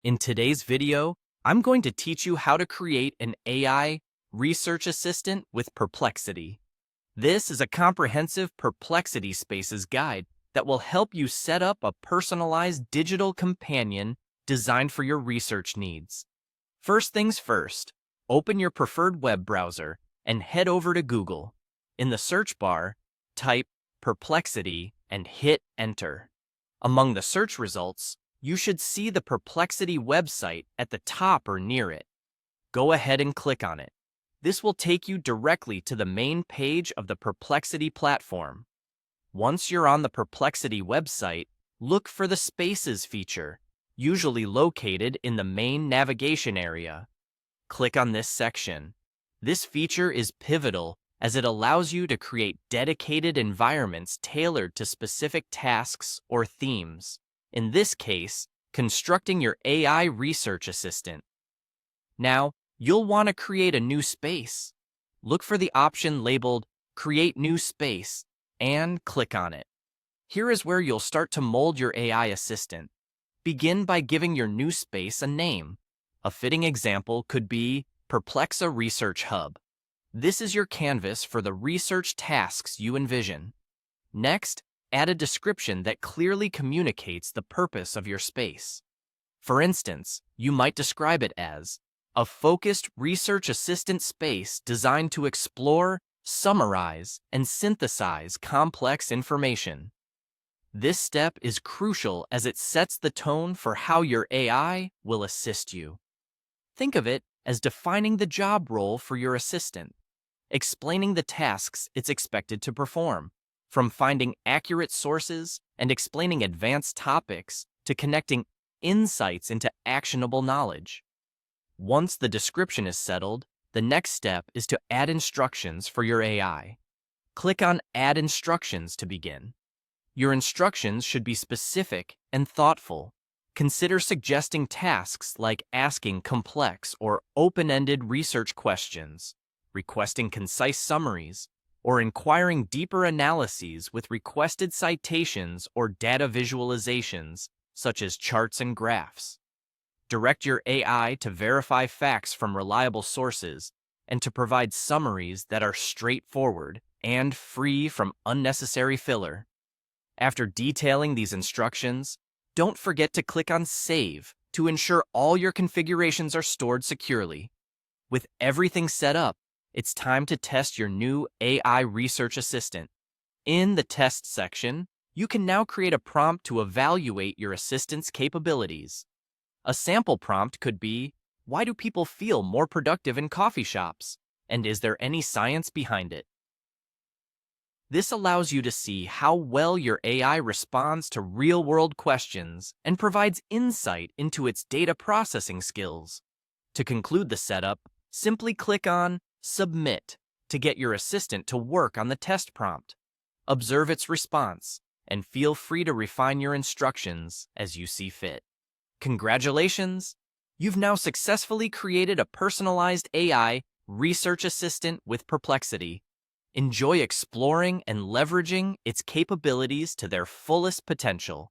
In today's video, I'm going to teach you how to create an AI research assistant with Perplexity. This is a comprehensive Perplexity Spaces guide that will help you set up a personalized digital companion designed for your research needs. First things first, open your preferred web browser and head over to Google. In the search bar, type Perplexity and hit Enter. Among the search results, you should see the Perplexity website at the top or near it. Go ahead and click on it. This will take you directly to the main page of the Perplexity platform. Once you're on the Perplexity website, look for the Spaces feature, usually located in the main navigation area. Click on this section. This feature is pivotal as it allows you to create dedicated environments tailored to specific tasks or themes. In this case, constructing your AI research assistant. Now, you'll want to create a new space. Look for the option labeled Create New Space and click on it. Here is where you'll start to mold your AI assistant. Begin by giving your new space a name. A fitting example could be Perplexa Research Hub. This is your canvas for the research tasks you envision. Next, add a description that clearly communicates the purpose of your space. For instance, you might describe it as a focused research assistant space designed to explore, summarize, and synthesize complex information. This step is crucial as it sets the tone for how your AI will assist you. Think of it as defining the job role for your assistant, explaining the tasks it's expected to perform, from finding accurate sources and explaining advanced topics to connecting insights into actionable knowledge. Once the description is settled, the next step is to add instructions for your AI. Click on Add Instructions to begin. Your instructions should be specific and thoughtful. Consider suggesting tasks like asking complex or open-ended research questions, requesting concise summaries, or inquiring deeper analyses with requested citations or data visualizations, such as charts and graphs. Direct your AI to verify facts from reliable sources and to provide summaries that are straightforward and free from unnecessary filler. After detailing these instructions, don't forget to click on Save to ensure all your configurations are stored securely. With everything set up, it's time to test your new AI research assistant. In the Test section, you can now create a prompt to evaluate your assistant's capabilities. A sample prompt could be, why do people feel more productive in coffee shops? And is there any science behind it? This allows you to see how well your AI responds to real-world questions and provides insight into its data processing skills. To conclude the setup, simply click on Submit to get your assistant to work on the test prompt. Observe its response, and feel free to refine your instructions as you see fit. Congratulations! You've now successfully created a personalized AI research assistant with Perplexity. Enjoy exploring and leveraging its capabilities to their fullest potential.